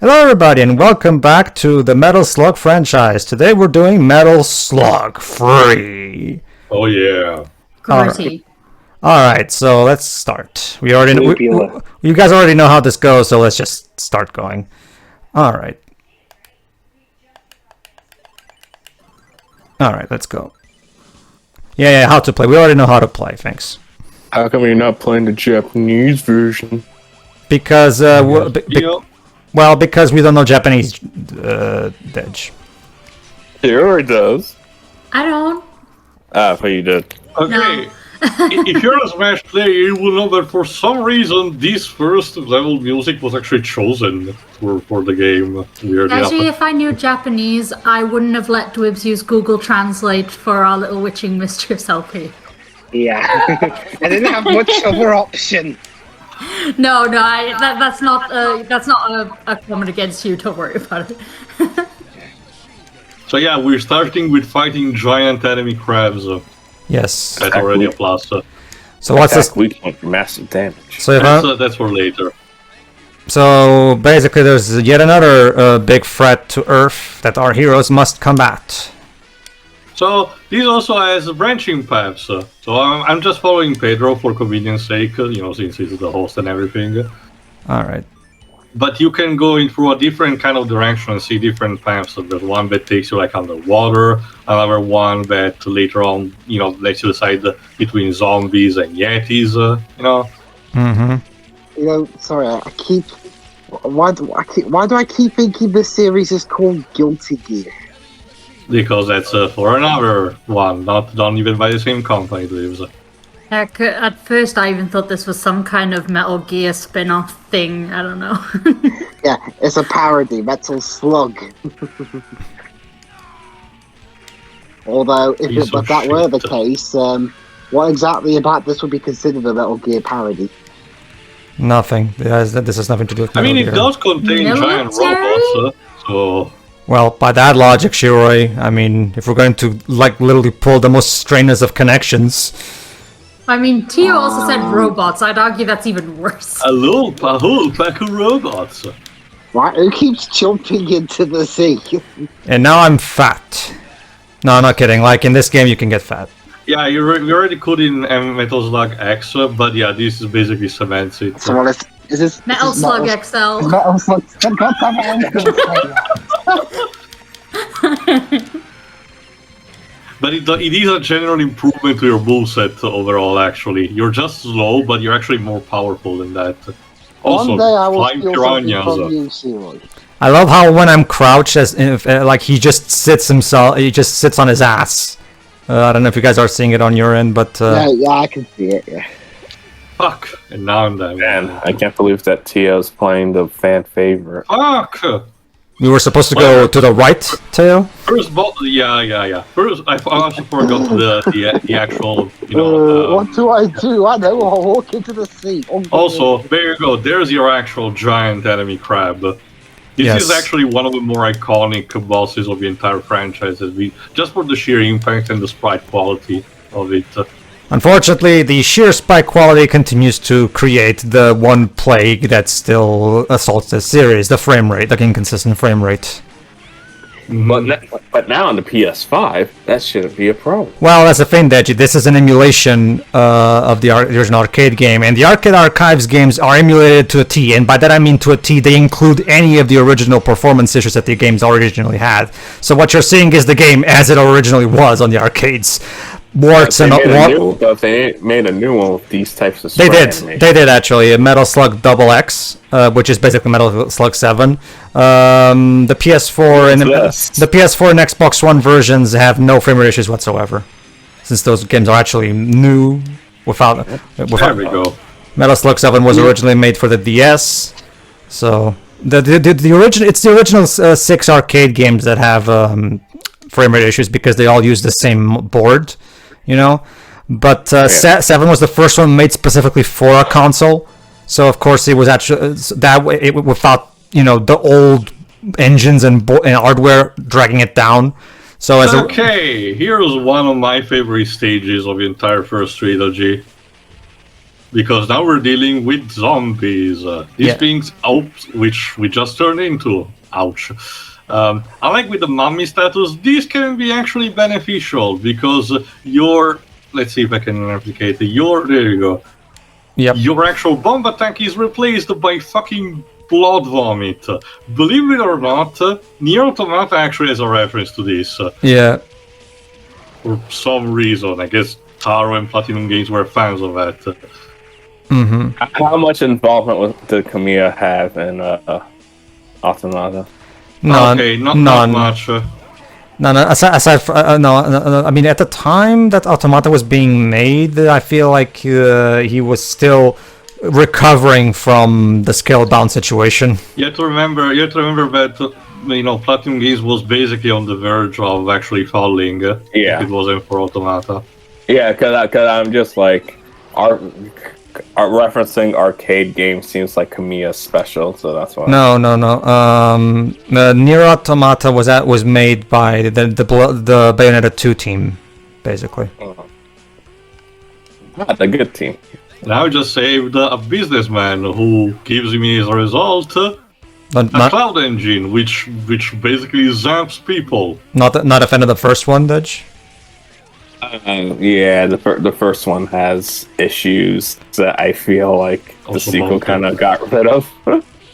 Hello everybody and welcome back to the Metal Slug franchise. Today we're doing Metal Slug free. Oh yeah. Alright, so let's start. You guys already know how this goes, so let's just start going. Alright. Alright, let's go. Yeah, how to play. We already know how to play, thanks. How come you're not playing the Japanese version? Because, because we don't know Japanese, Dej. Sure does. I don't. Ah, but you did. Okay. No. If you're a Smash player, you will know that for some reason this first level music was actually chosen for the game. Actually, if I knew Japanese, I wouldn't have let Dwibs use Google Translate for our little witching mistress LP. Yeah, I didn't have much other option. No, that's not a comment against you. Don't worry about it. So yeah, we're starting with fighting giant enemy crabs. Yes. That's already a plus. So what's this? We take massive damage. So that's for later. So basically, there's yet another big threat to Earth that our heroes must combat. So this also has branching paths. So I'm just following Pedro for convenience sake, since he's the host and everything. All right. But you can go into a different kind of direction and see different paths. So there's one that takes you like underwater, another one that later on, lets you decide between zombies and yetis. Mm-hmm. Sorry, why do I keep thinking this series is called Guilty Gear? Because that's for another one, not done even by the same company, believes. Heck, at first I even thought this was some kind of Metal Gear spin-off thing. I don't know. Yeah, it's a parody, Metal Slug. Although, if that were the case, what exactly about this would be considered a Metal Gear parody? Nothing. This has nothing to do with Metal Gear. It does contain giant robots, so... Well, by that logic, Shiroi, I mean, if we're going to, literally pull the most strenuous of connections... I mean, Teo also said robots. I'd argue that's even worse. A whole pack of robots. Right, who keeps jumping into the sea? And now I'm fat. No, I'm not kidding. Like, in this game, you can get fat. Yeah, we already could in Metal Slug X, but yeah, this is basically cements it. So is this Metal Slug XL. Metal Slug. But it is a general improvement to your moveset overall, actually. You're just slow, but you're actually more powerful than that. Also, One day I will flying steal piranhas. something from you, Shiroi. I love how when I'm crouched, he just sits on his ass. I don't know if you guys are seeing it on your end, but... Yeah, I can see it, yeah. Fuck! And now I'm dead. Man, I can't believe that Teo's playing the fan favorite. Fuck! We were supposed to go to the right, Teo? First, yeah. First, I also forgot the actual, what do I do? I know, I'll walk into the sea. Also, there you go. There's your actual giant enemy crab. This is actually one of the more iconic bosses of the entire franchise, just for the sheer impact and the sprite quality of it. Unfortunately, the sheer spike quality continues to create the one plague that still assaults the series, the frame rate, the inconsistent frame rate. But now on the PS5, that shouldn't be a problem. Well, that's the thing, Deji. This is an emulation of the original arcade game, and the Arcade Archives games are emulated to a T, and by that I mean to a T, they include any of the original performance issues that the games originally had. So what you're seeing is the game as it originally was on the arcades. They made a new one with these types of They did actually. Metal Slug Double X, which is basically Metal Slug 7. The PS4 and the PS4 and Xbox One versions have no frame rate issues whatsoever, since those games are actually new. Without there we go. Metal Slug 7 was originally made for the DS, so it's the original 6 arcade games that have frame rate issues because they all use the same board. But 7 was the first one made specifically for a console, so of course it was actually that way without the old engines and hardware dragging it down. So here's one of my favorite stages of the entire first trilogy. Because now we're dealing with zombies. These things, which we just turned into. Ouch. Unlike with the mummy status, these can be actually beneficial because let's see if I can replicate it. There you go. Yep. Your actual bomb attack is replaced by fucking blood vomit. Believe it or not, Nier Automata actually has a reference to this. Yeah. For some reason, I guess Taro and Platinum Games were fans of that. Mm-hmm. How much involvement did Kamiya have in Automata? None. Okay, not much. No. I mean, at the time that Automata was being made, I feel like he was still recovering from the scale-bound situation. You have to remember that Platinum Games was basically on the verge of actually falling. Yeah. If it wasn't for Automata. Yeah, because I'm just like referencing arcade games seems like Kamiya's special, so that's why. No. Nier Automata was made by the Bayonetta 2 team, basically. The good team. Now just saved a businessman who gives me as a result a cloud engine, which basically zaps people. Not a fan of the first one, Dej? Yeah, the first one has issues that I feel like the sequel kind of got rid of.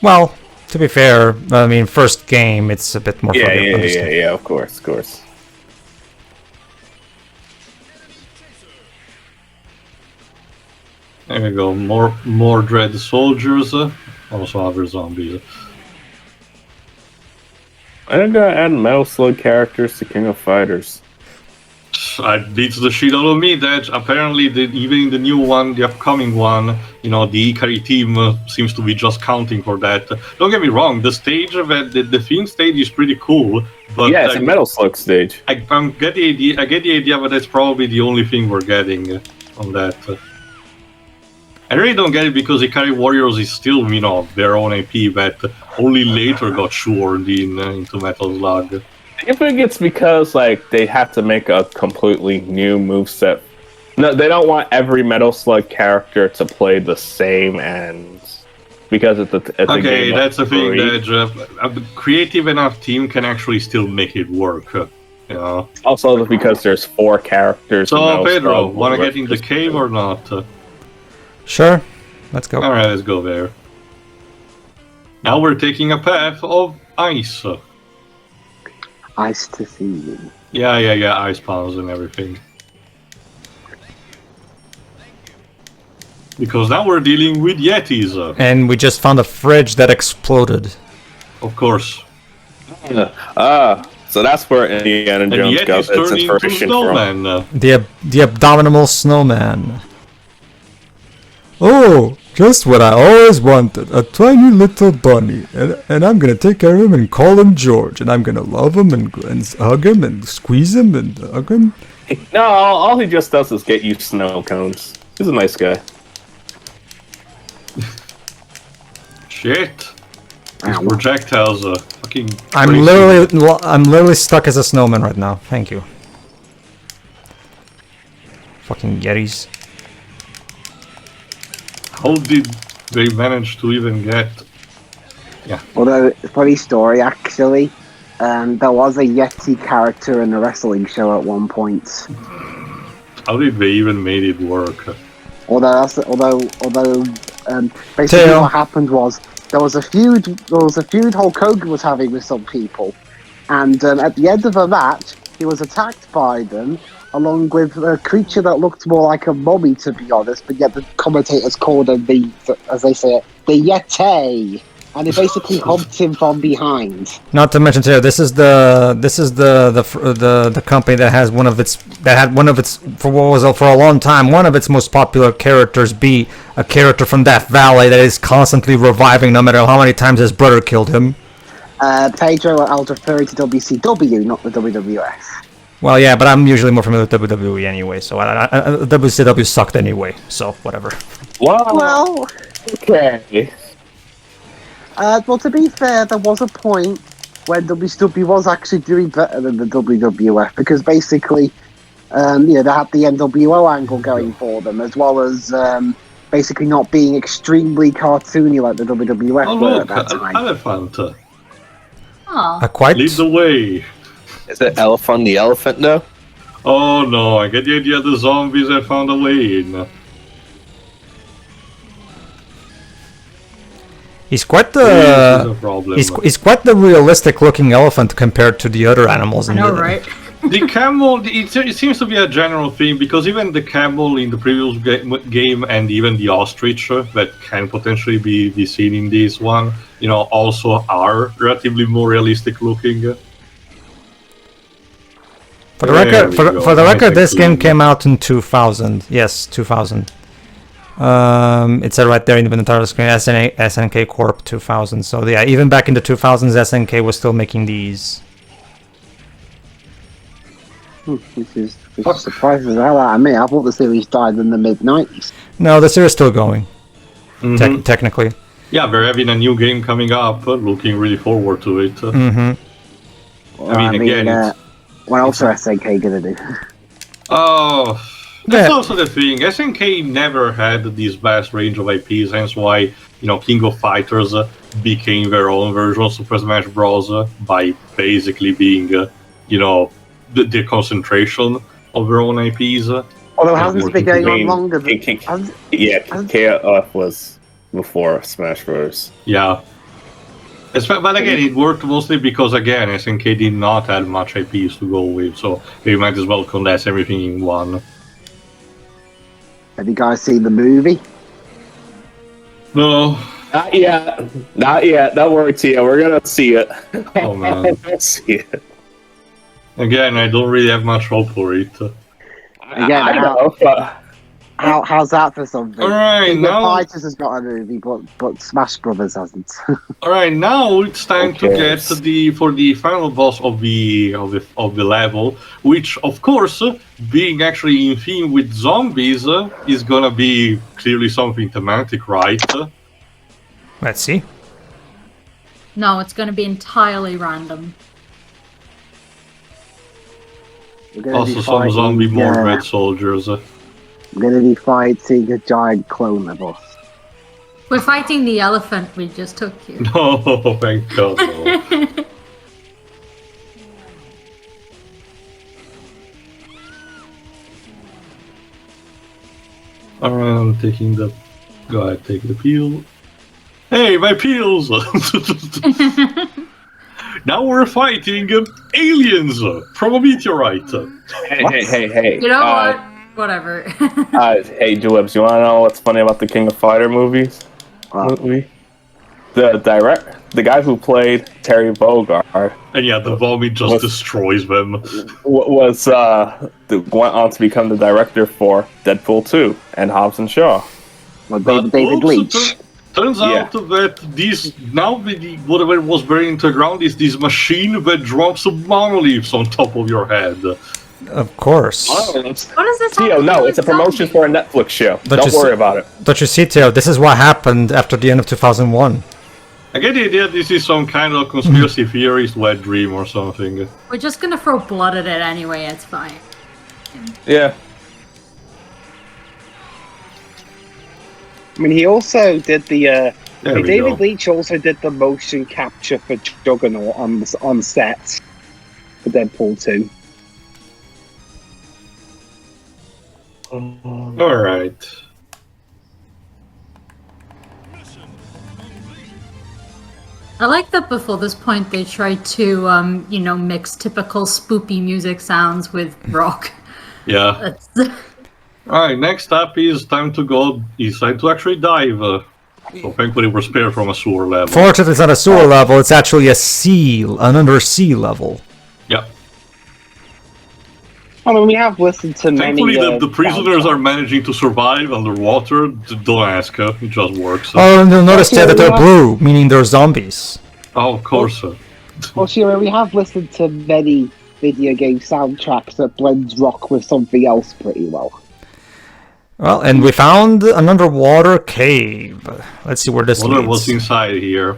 Well, to be fair, I mean, first game, it's a bit more Yeah, of course. There we go, more Dread soldiers, also other zombies. I'm gonna add Metal Slug characters to King of Fighters. It beats the shit out of me that apparently even in the new one, the upcoming one, the Ikari team seems to be just counting for that. Don't get me wrong, the stage, the theme stage is pretty cool, but yeah, it's a Metal Slug stage. I get the idea, but that's probably the only thing we're getting on that. I really don't get it because Ikari Warriors is still, their own IP that only later got shoehorned into Metal Slug. I think it's because they have to make a completely new moveset. No, they don't want every Metal Slug character to play the same, and because it's a game that's the thing that a creative enough team can actually still make it work. Also because there's 4 characters. So Pedro, want to get in the cave or not? Sure, let's go. All right, let's go there. Now we're taking a path of ice. Ice to see. Yeah, ice pounds and everything. Because now we're dealing with yetis. And we just found a fridge that exploded. Of course. So that's where Indiana Jones got its inspiration from. The abominable snowman. Oh, just what I always wanted. A tiny little bunny. And I'm gonna take care of him and call him George. And I'm gonna love him and hug him and squeeze him and hug him. No, all he just does is get you snow cones. He's a nice guy. Shit. These projectiles are fucking crazy. I'm literally stuck as a snowman right now. Thank you. Fucking yetis. How did they manage to even get? Yeah. Although, funny story actually, there was a Yeti character in a wrestling show at one point. How did they even made it work? Although basically what happened was there was a feud Hulk Hogan was having with some people, and at the end of a match, he was attacked by them, along with a creature that looked more like a mummy, to be honest, but yet the commentators called him as they say it, the Yeti, and he basically humped him from behind. Not to mention, Teo, this is the company that had one of its for a long time one of its most popular characters be a character from Death Valley that is constantly reviving no matter how many times his brother killed him. Pedro, I'll refer to WCW, not the WWF. Well, yeah, but I'm usually more familiar with WWE anyway, so WCW sucked anyway, so whatever. Well, okay. Well, to be fair, there was a point when WCW was actually doing better than the WWF, because basically, they had the NWO angle going for them, as well as basically not being extremely cartoony like the WWF Oh were look, at that an time. elephant. Aw. Quite. Lead the way. Is it Elephant the Elephant though? Oh no, I get the idea the zombies have found a way in. He's quite This is a the. problem. He's quite the realistic-looking elephant compared to the other animals I in know, the right? The camel, it seems to be a general theme, because even the camel in the previous game and even the ostrich that can potentially be seen in this one, also are relatively more realistic looking. For the There record, we for, go. for the Nice record, this game inclusion. came out in 2000. Yes, 2000. It said right there in the inventory screen, SNK Corp 2000. So yeah, even back in the 2000s, SNK was still making these. Which surprises the hell out of me. I thought the series died in the mid-90s. No, the series is still going. Mhm. Technically. Yeah, they're having a new game coming up, looking really forward to it. Mm-hmm. I mean, again, it's- what else are SNK gonna do? Oh, that's Yeah. also the thing. SNK never had this vast range of IPs, hence why, King of Fighters became their own version of Super Smash Bros. By basically being, the concentration of their own IPs. Although hasn't it been going on longer than... Yeah, KF was before Smash Bros. Yeah. But again, it worked mostly because, again, SNK did not have much IPs to go with, so they might as well condense everything in one. Have you guys seen the movie? No. Not yet. Not yet. Don't worry, Teo. We're gonna see it. Oh, man. We'll see it. Again, I don't really have much hope for it. Again, I know, but how's that for something? Alright, King of now... Fighters has got a movie, but Smash Brothers hasn't. Alright, now it's time to get Okay. for the final boss of the level, which of course, being actually in theme with zombies, is gonna be clearly something thematic, right? Let's see. No, it's going to be entirely random. We're gonna Also be some fighting, zombie Mordred soldiers. We're gonna be fighting a giant clone of us. We're fighting the elephant we just took you. No, thank God, no. Alright, I'm taking the... Go ahead, take the peel. Hey, my peels! Now we're fighting aliens from a meteorite. hey. You know what? Whatever. Hey, Dewebs, you wanna know what's funny about the King of Fighter movies? Movie? The guy who played Terry Bogard And yeah, the vomit just destroys them. went on to become the director for Deadpool 2 and Hobbs and Shaw. Well, But David oops, Leitch. Turns out that whatever was buried into the ground is this machine that drops monoliths on top of your head. Of course. What is this? Teo, no, it's a promotion for a Netflix show. Don't worry about it. Don't you see, Teo? This is what happened after the end of 2001. I get the idea this is some kind of conspiracy theorist wet dream or something. We're just going to throw blood at it anyway. It's fine. Yeah. I mean, he also did There we David go. Leitch also did the motion capture for Juggernaut on set for Deadpool 2. Alright. I like that before this point they tried to, mix typical spoopy music sounds with rock. Yeah. That's... Alright, next up is time to go. It's time to actually dive. So thankfully we're spared from a sewer level. Fortunately, it's not a sewer level, it's actually an undersea level. Yeah. I mean, we have listened to Thankfully many. the prisoners are managing to survive underwater. Don't ask, it just works. Oh, and you'll notice Actually, that they're we blue, meaning they're zombies. Oh, of course. Well, Shira, we have listened to many video game soundtracks that blends rock with something else pretty well. Well, and we found an underwater cave. Let's see where this Wonder what's leads. inside here.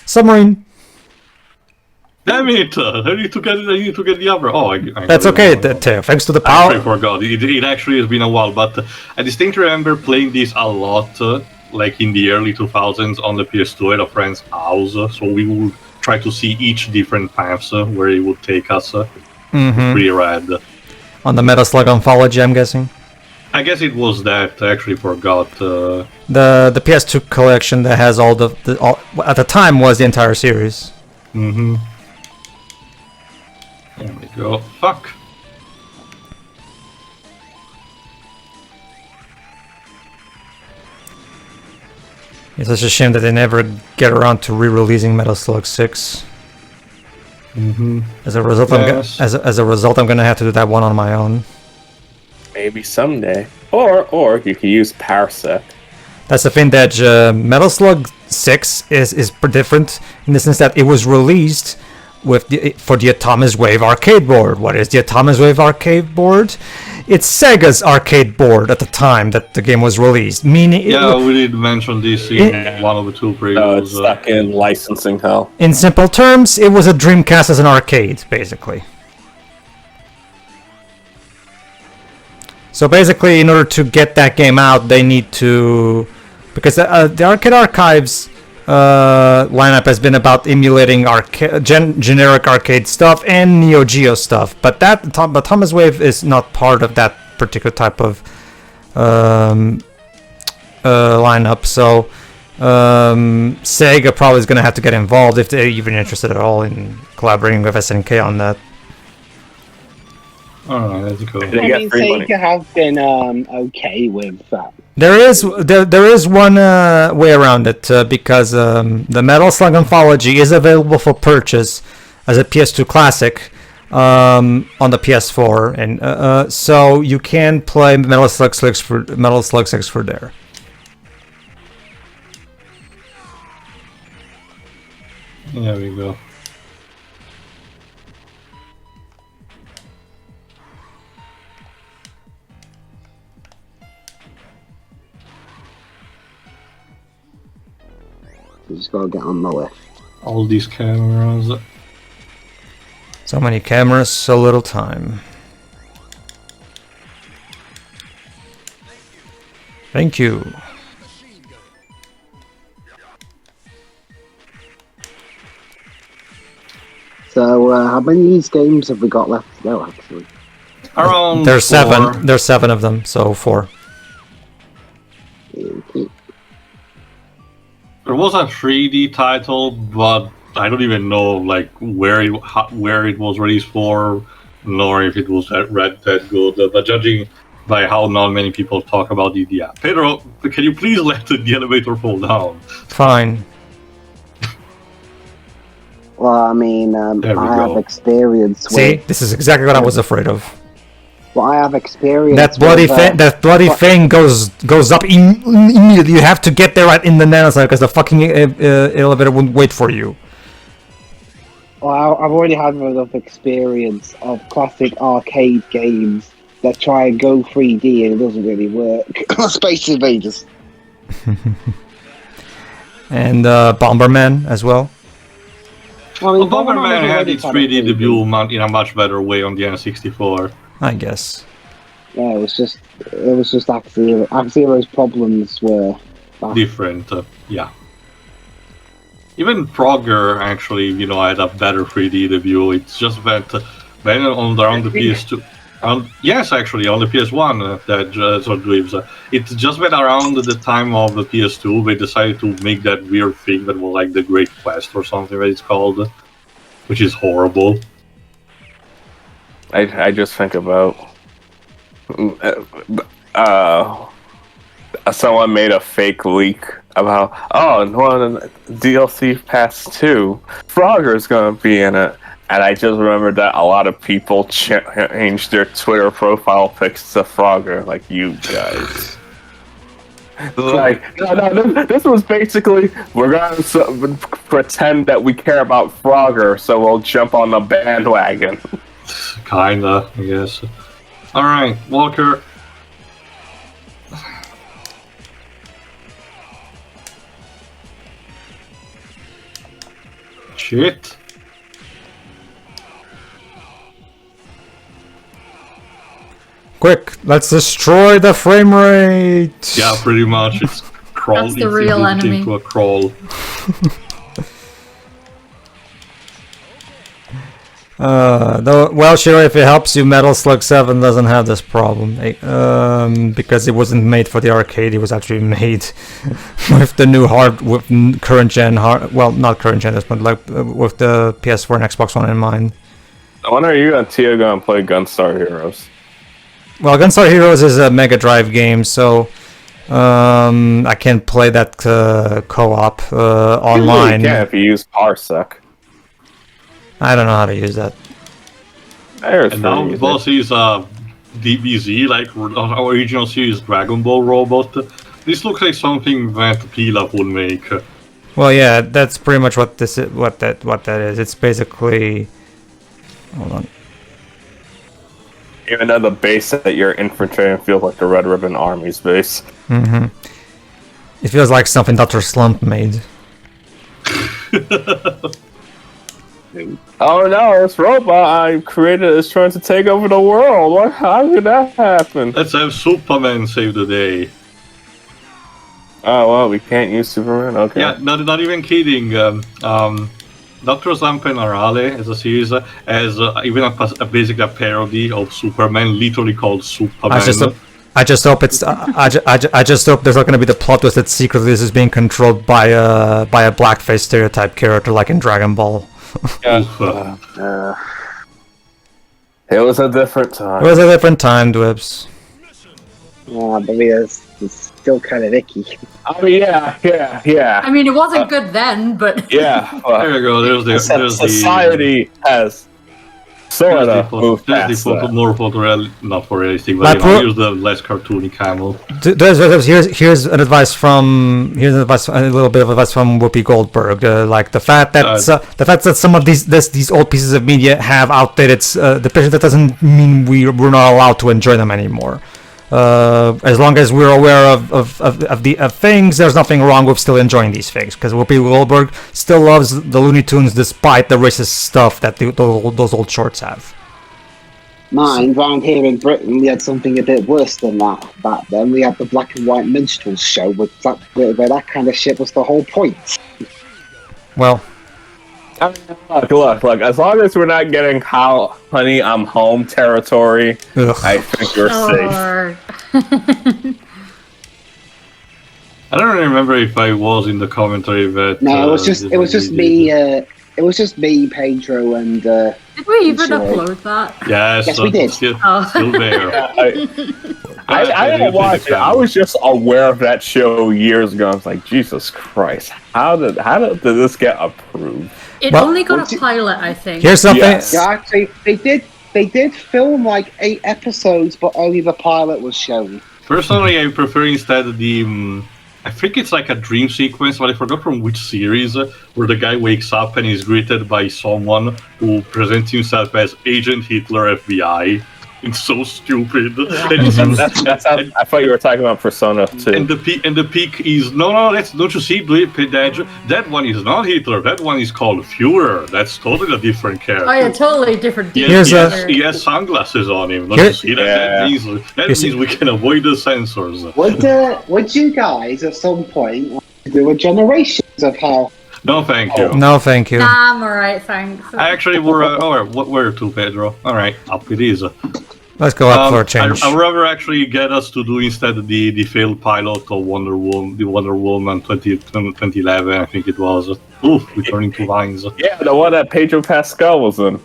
Submarine. Damn it! I need to get the other. Oh, I That's okay, Teo. Thanks to the power. I forgot. It actually has been a while, but I distinctly remember playing this a lot, like in the early 2000s on the PS2 at a friend's house. So we would try to see each different paths where it would take us. Pretty rad. On the Metal Slug Anthology, I'm guessing. I guess it was that. I actually forgot. The PS2 collection that has all at the time was the entire series. Mm-hmm. There we go. Fuck. It's such a shame that they never get around to re-releasing Metal Slug 6. As a result, Yes. as a result, I'm gonna have to do that one on my own. Maybe someday. Or you can use Parsec. That's the thing that Metal Slug 6 is different in the sense that it was released for the Atomic Wave arcade board. What is the Atomic Wave arcade board? It's Sega's arcade board at the time that the game was released. Meaning, We did mention this in one of the two previews. It's stuck in licensing hell. in simple terms, it was a Dreamcast as an arcade, basically. So basically, in order to get that game out, they need to, because the Arcade Archives lineup has been about emulating generic arcade stuff and Neo Geo stuff, but Thomas Wave is not part of that particular type of lineup. So Sega probably is going to have to get involved if they're even interested at all in collaborating with SNK on that. Alright, that's cool. I mean, Sega have been okay with that. There is one way around it because the Metal Slug Anthology is available for purchase as a PS2 classic on the PS4, and so you can play Metal Slug 6 for there. There we go. You just gotta get on the lift. All these cameras. So many cameras, so little time. Thank you. So, how many of these games have we got left to go, actually? Around There's 4. 7. There's 7 of them, so 4. There was a 3D title, but I don't even know like where it was released for, nor if it was that good. But judging by how not many people talk about it, yeah. Pedro, can you please let the elevator fall down? Fine. Well, I mean, There we I go. have experience See, with... this is exactly what I was afraid of. Well, I have experience That bloody with, thing goes up immediately. You have to get there right in the nanosecond because the fucking elevator wouldn't wait for you. Well, I've already had enough experience of classic arcade games that try and go 3D and it doesn't really work. Space Invaders. And Bomberman as well. Well, I mean, Well, Bomberman was had already its kind of 3D debut in a much better way on the N64. I guess. Yeah, it was just F-Zero's problems were Different, yeah. Even Frogger actually, had a better 3D debut. It's just that when around the PS2, yes, actually on the PS1 that sort of lives. It's just that around the time of the PS2, they decided to make that weird thing that was like the Great Quest or something that it's called, which is horrible. I just think about someone made a fake leak about DLC Pass 2 Frogger's gonna be in it, and I just remembered that a lot of people changed their Twitter profile pics to Frogger, like you guys. Like, no, this was basically, we're gonna pretend that we care about Frogger, so we'll jump on the bandwagon. Kinda, I guess. Alright, Walker. Shit. Quick, let's destroy the frame rate. Yeah, pretty much. It's crawl. That's the real enemy. Into a crawl. Well, sure, if it helps you, Metal Slug 7 doesn't have this problem. Because it wasn't made for the arcade, it was actually made with the new current gen well, not current gen, but like with the PS4 and Xbox One in mind. When are you and Teo going to play Gunstar Heroes? Well, Gunstar Heroes is a Mega Drive game, so I can't play that co-op online. Yeah, if you use Parsec. I don't know how to use that. And now the boss is DBZ, like original series Dragon Ball robot. This looks like something that Pilaf would make. Well, yeah, that's pretty much what this is. What that is. It's basically. Hold on. Even though the base that you're infiltrating feels like the Red Ribbon Army's base. Mm-hmm. It feels like something Dr. Slump made. Oh no, this robot I created is trying to take over the world. How could that happen? Let's have Superman save the day. Oh well, we can't use Superman? Okay. Yeah, not even kidding. Dr. Slump and Arale as a series has even basically a parody of Superman, literally called Superman. I just hope it's. I just hope there's not going to be the plot twist that secretly this is being controlled by a blackface stereotype character like in Dragon Ball. It was a different time. It was a different time, Dwibs. Yeah, but it's still kind of icky. I mean, yeah. I mean, it wasn't good then, but Yeah. There you go. There's society has sort of moved past There's the that. more not photorealistic, but here's the less cartoony camel. Here's an advice from a little bit of advice from Whoopi Goldberg. Like the fact that some of these old pieces of media have outdated depictions, that doesn't mean we're not allowed to enjoy them anymore. As long as we're aware of things, there's nothing wrong with still enjoying these things. Because Whoopi Goldberg still loves the Looney Tunes despite the racist stuff that those old shorts have. Mind, round here in Britain, we had something a bit worse than that. Back then, we had the Black and White Minstrels show, where that kind of shit was the whole point. Well, Look, as long as we're not getting how honey I'm home territory, I think you're safe. I don't remember if I was in the commentary, but No, it was just me. It was just me, Pedro, and. Did we even upload that? Yes, we did. Still there. I didn't watch it. I was just aware of that show years ago. I was like, Jesus Christ, how did this get approved? It only got a pilot, I think. Here's something. Yes. Yeah, actually, they did film like 8 episodes, but only the pilot was shown. Personally, I prefer instead the. I think it's like a dream sequence, but I forgot from which series, where the guy wakes up and is greeted by someone who presents himself as Agent Hitler FBI. It's so stupid. I thought you were talking about Persona 2. And the peak is don't you see, that one is not Hitler. That one is called Führer. That's totally a different character. Oh, yeah, totally different. He has sunglasses on him. Don't you see that? That means we can avoid the censors. Would you guys at some point do a Generations of how? No, thank you. No, thank you. Nah, I'm alright, thanks. I actually where to, Pedro? Alright, up it is. Let's go up for a change. I'd rather actually get us to do instead the failed pilot of Wonder Woman 2011, I think it was. Oof, returning to Vines. Yeah, the one that Pedro Pascal was in.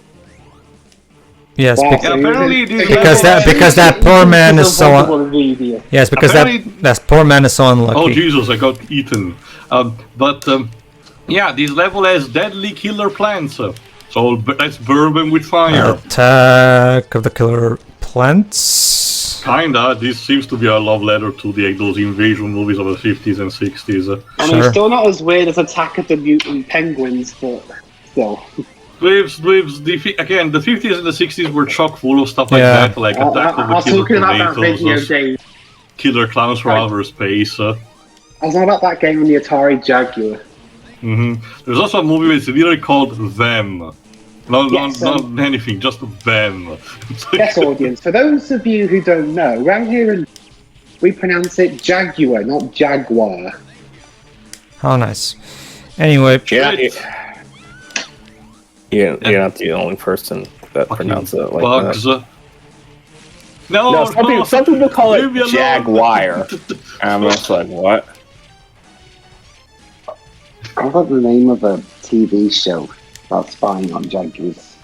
Yes, apparently because that poor man is so. Yes, because that poor man is so unlucky. Oh Jesus, I got eaten. Yeah, this level has deadly killer plants. So let's burn them with fire. Attack of the killer plants. Kinda. This seems to be a love letter to those invasion movies of the 50s and 60s. I mean, still not as weird as Attack of the Mutant Penguins, but still. Again, the 50s and the 60s were chock full of stuff like that, like Attack of the Killer Tomatoes, Killer Clowns from Outer Space. I was not about that game on the Atari Jaguar. There's also a movie that's literally called Them. Not anything, just a ban. Yes, audience. For those of you who don't know, around here we pronounce it Jaguar, not Jaguar. How nice. Anyway. You're not the only person that pronounces it like bugs. that. No, some people call it Jaguar. I'm just like, what? I got the name of a TV show about spying on Jaguars.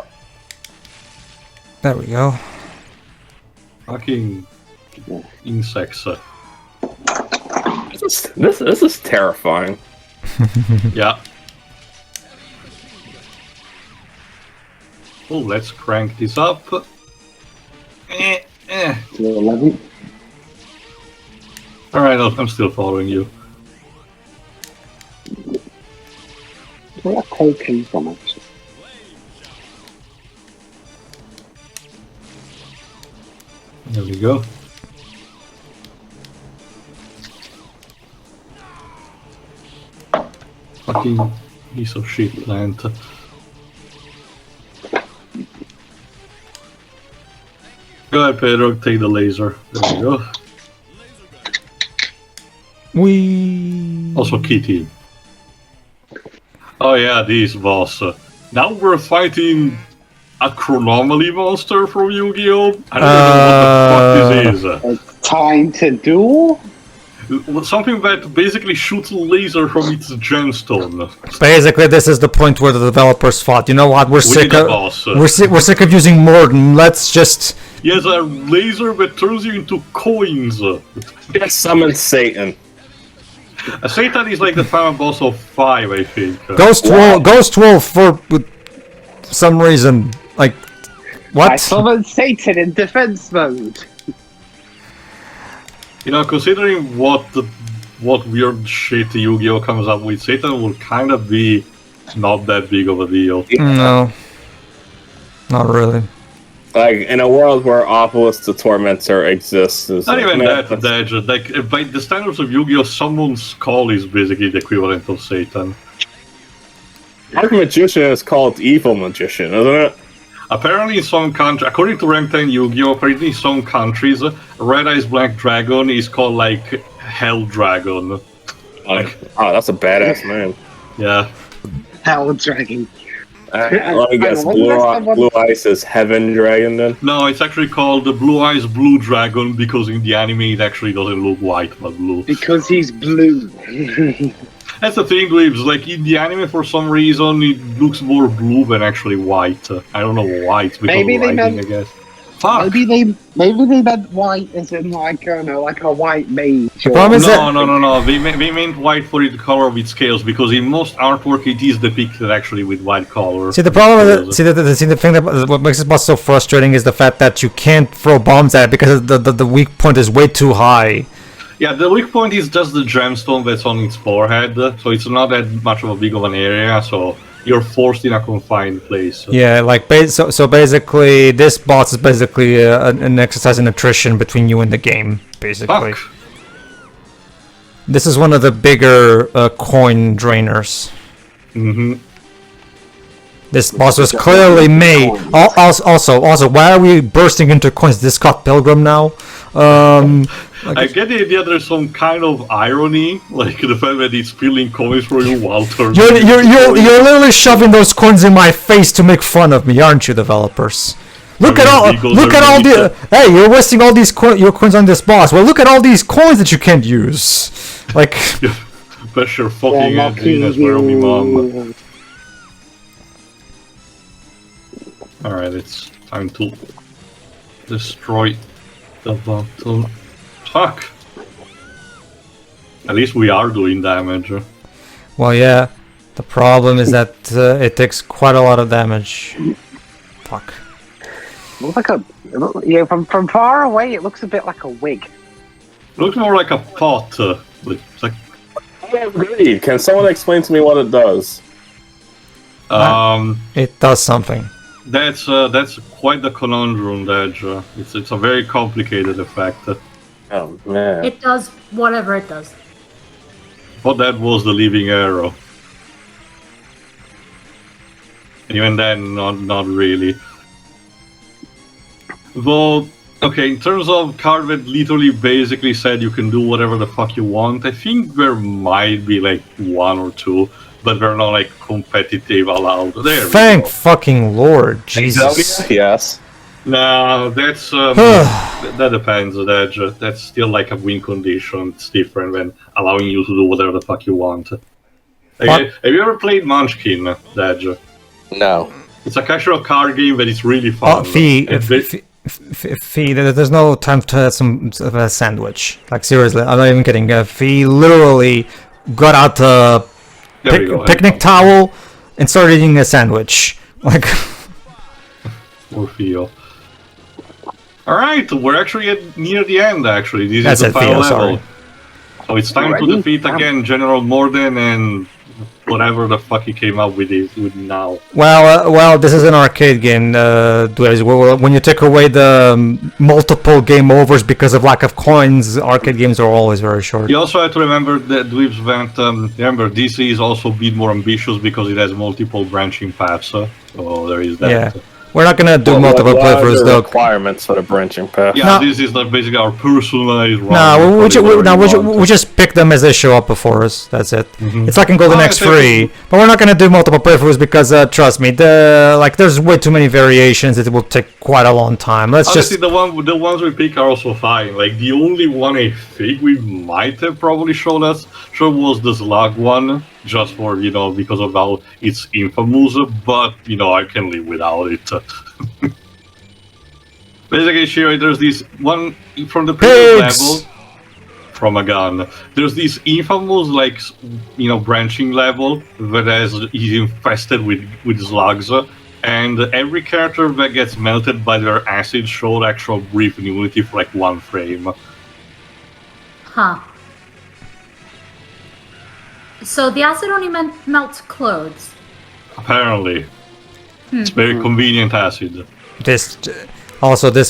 There we go. Fucking insects. This is terrifying. Yeah. Oh, let's crank this up. To 11. Alright, I'm still following you. Where that call came from, actually. There we go. Fucking piece of shit plant. Go ahead, Pedro, take the laser. There we go. We Also, Kitty. Oh yeah, this boss. Now we're fighting a chronomaly monster from Yu-Gi-Oh! I don't even know what the fuck this is. It's time to duel? Something that basically shoots a laser from its gemstone. Basically, this is the point where the developers thought, you know what, we're sick of using Morden. Let's just. Yes, a laser that turns you into coins. Just summon Satan. Satan is like the final boss of 5, I think. Ghost Wolf for some reason. Like, what? I summoned Satan in defense mode. You know, considering what weird shit Yu-Gi-Oh comes up with, Satan will kind of be not that big of a deal. No, not really. Like, in a world where Obelisk the Tormentor exists... Not even that, like, by the standards of Yu-Gi-Oh, someone's skull is basically the equivalent of Satan. Dark Magician is called Evil Magician, isn't it? Apparently in some countries, according to Rank 10 Yu-Gi-Oh, apparently in some countries, Red Eyes Black Dragon is called, like, Hell Dragon. Like, oh, that's a badass name. Yeah. Hell Dragon. Let me guess, Blue Eyes is Heaven Dragon then? No, it's actually called the Blue Eyes Blue Dragon because in the anime it actually doesn't look white but blue. Because he's blue. That's the thing, Dweebs, like in the anime for some reason it looks more blue than actually white. I don't know why, it's because Maybe of they writing, meant- I guess. Fuck! Maybe they meant white as in like, I don't know, like a white mage. The problem is No. They meant white for the color of its scales because in most artwork it is depicted actually with white color. See, the problem with the thing that what makes this boss so frustrating is the fact that you can't throw bombs at it because the weak point is way too high. Yeah, the weak point is just the gemstone that's on its forehead, so it's not that much of a big of an area, so you're forced in a confined place. Yeah, like so basically, this boss is basically an exercise in attrition between you and the game. Basically, Fuck. This is one of the bigger coin drainers. Mm-hmm. This boss was clearly made. Also, why are we bursting into coins? This Scott Pilgrim now. I get the idea there's some kind of irony, like the fact that it's stealing coins for you while turning. You're literally shoving those coins in my face to make fun of me, aren't you, developers? Look at all the. Hey, you're wasting all these your coins on this boss. Well, look at all these coins that you can't use. Like. Bless your fucking head, Venus, where are me, mom? Alright, it's time to destroy the bottom. Fuck! At least we are doing damage. Well, yeah. The problem is that it takes quite a lot of damage. Fuck. From far away, it looks a bit like a wig. Looks more like a pot. It's like, Agreed. Can someone explain to me what it does? It does something. That's quite the conundrum, Dej. It's a very complicated effect. Oh man. It does whatever it does. But that was the living arrow. Even then, not really. Though, okay, in terms of card that literally basically said you can do whatever the fuck you want, I think there might be like one or two, but they're not like competitive allowed. There. Thank fucking Lord, Jesus. Exodia? Yes. Nah, that's that depends. That's still like a win condition. It's different than allowing you to do whatever the fuck you want. Okay, have you ever played Munchkin, Dej? No. It's a casual card game that is really fun. Fee, there's no time to have a sandwich. Like seriously, I'm not even kidding. Fee literally got out a picnic towel and started eating a sandwich. Like, Poor Theo. Alright, we're actually near the end, actually. This is the final level. So it's time to defeat again General Morden and whatever the fuck he came up with now. Well, this is an arcade game, Dweebs. When you take away the multiple game overs because of lack of coins, arcade games are always very short. You also have to remember that Dweebs that, remember, DC is also a bit more ambitious because it has multiple branching paths, so there is that. Yeah. We're not gonna do multiple playthroughs though. Requirements for the branching path. Yeah, this is like basically our personalized one. No, we just pick them as they show up before us. That's it. It's like in Golden Axe 3, but we're not gonna do multiple playthroughs because trust me, there's way too many variations. It will take quite a long time. Honestly, the ones we pick are also fine. Like the only one I think we might have probably shown was the Slug one. Just for, because of how it's infamous, but, I can live without it. Basically, Shiro, there's this one from the previous level, from a gun. There's this infamous, branching level that is infested with slugs, and every character that gets melted by their acid showed actual brief immunity for, 1 frame. Huh. So the acid only melts clothes. Apparently. It's very convenient acid. This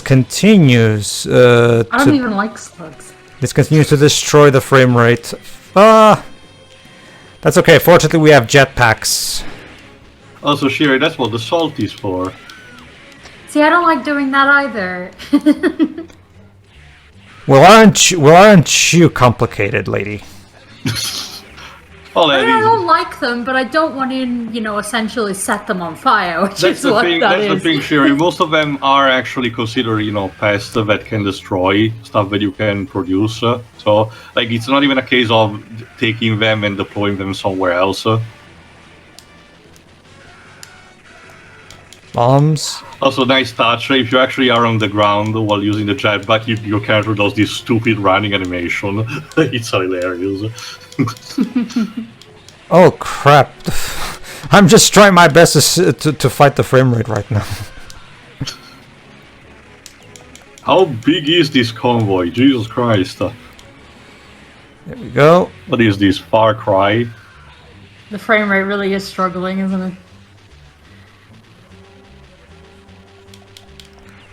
continues I don't even like slugs. This continues to destroy the frame rate. That's okay. Fortunately, we have jetpacks. Also, Sherry, that's what the salt is for. See, I don't like doing that either. Well, aren't you complicated, lady? I don't like them, but I don't want to, essentially set them on fire, which is what that is. That's the thing, Sherry. Most of them are actually considered, pests that can destroy stuff that you can produce. So, it's not even a case of taking them and deploying them somewhere else. Bombs. Also, nice touch. If you actually are on the ground while using the jetpack, your character does this stupid running animation. It's hilarious. Oh crap! I'm just trying my best to fight the frame rate right now. How big is this convoy? Jesus Christ! There we go. What is this, Far Cry? The frame rate really is struggling, isn't it?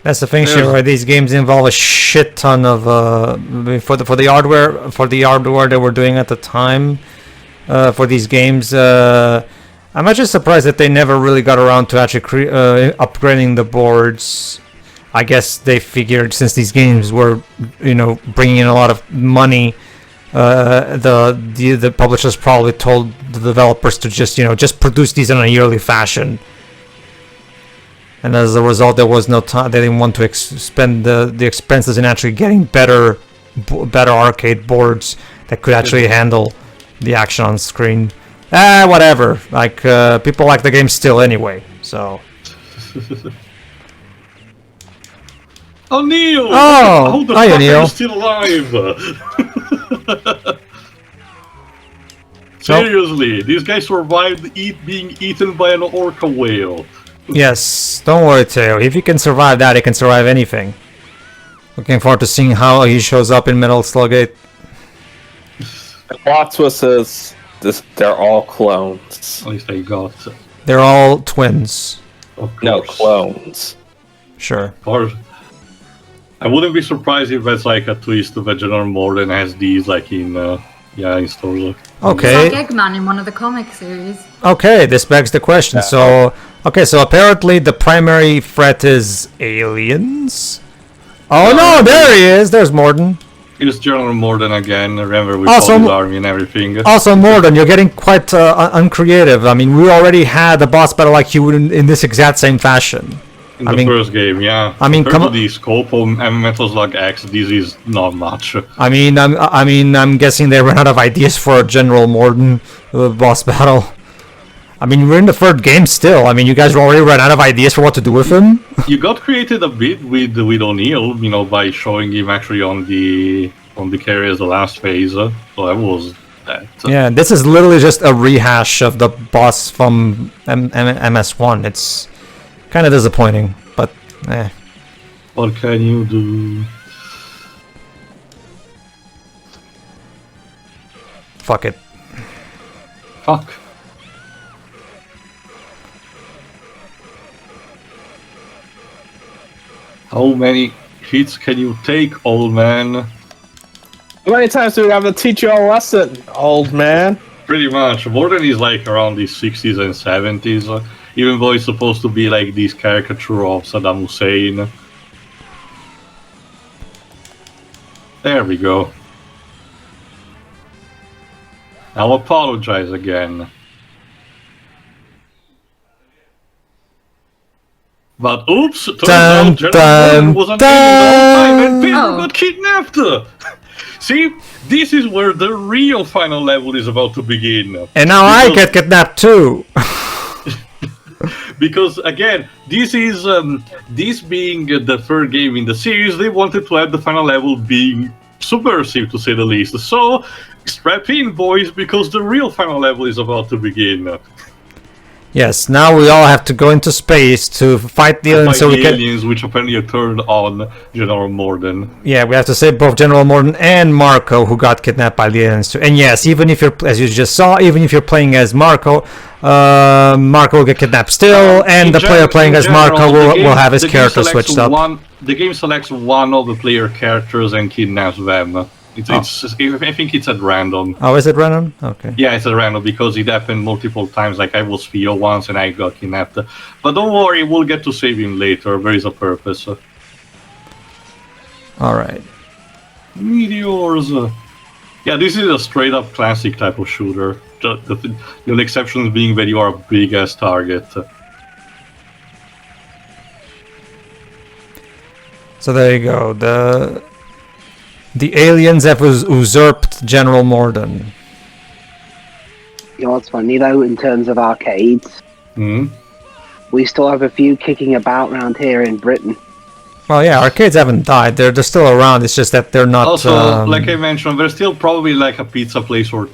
That's the thing, Shiro. These games involve a shit ton of for the hardware they were doing at the time for these games. I'm actually surprised that they never really got around to actually upgrading the boards. I guess they figured since these games were, bringing in a lot of money, the publishers probably told the developers to just produce these in a yearly fashion. And as a result, there was no time. They didn't want to spend the expenses in actually getting better arcade boards that could actually handle the action on screen. Whatever. People like the game still anyway. So. Oh, Neil! Oh, how the hiya, fuck Neil. are you still alive? Seriously, this guy survived being eaten by an orca whale. Yes, don't worry, Teo. If he can survive that, he can survive anything. Looking forward to seeing how he shows up in Metal Slug 8. Watswa says they're all clones. At least they got. They're all twins. No, clones. Sure. Of course. I wouldn't be surprised if that's a twist that General Morden has these in stores. Okay. Like Eggman in one of the comic series. Okay, this begs the question. Yeah. So, Okay, so apparently the primary threat is aliens. Oh no, there he is. There's Morden. It's General Morden again. Remember, we Also, fought his army and everything. Also, Morden, you're getting quite uncreative. I mean, we already had a boss battle like you in this exact same fashion. In the first game, yeah. I mean, compared to the scope of Metal Slug X, this is not much. I'm guessing they ran out of ideas for a General Morden boss battle. I mean, we're in the third game still. I mean, you guys already ran out of ideas for what to do with him. You got created a bit with O'Neill, you know, by showing him actually on the carry as the last phase. So that was that. Yeah, this is literally just a rehash of the boss from MS1. It's kind of disappointing, but eh. What can you do? Fuck it. Fuck. How many hits can you take, old man? How many times do we have to teach you a lesson, old man? Pretty much. Morden is like around the 60s and 70s, even though it's supposed to be like this caricature of Saddam Hussein. There we go. I'll apologize again. But oops, turns out General Morden was an alien the whole time and Pedro got kidnapped! See, this is where the real final level is about to begin. And now I get kidnapped too! Because again, this is this being the third game in the series, they wanted to have the final level being subversive, to say the least. So, strap in, boys, because the real final level is about to begin. Yes, now we all have to go into space to fight the aliens, aliens, which apparently turned on General Morden. Yeah, we have to save both General Morden and Marco, who got kidnapped by the aliens too. And yes, even if you're, as you just saw, even if you're playing as Marco, Marco will get kidnapped still, and the player playing as Marco will have his character switched up. The game selects one of the player characters and kidnaps them. I think it's at random. Oh, is it random? Okay. Yeah, it's at random because it happened multiple times. Like I was Theo once and I got kidnapped. But don't worry, we'll get to save him later. There is a purpose. Alright. Meteors. Yeah, this is a straight up classic type of shooter. The only exception being that you are a big ass target. So there you go. The aliens have usurped General Morden. You know what's funny though, in terms of arcades? We still have a few kicking about around here in Britain. Well, yeah, arcades haven't died. They're still around. It's just that they're not. Also, like I mentioned, there's still probably like a pizza place or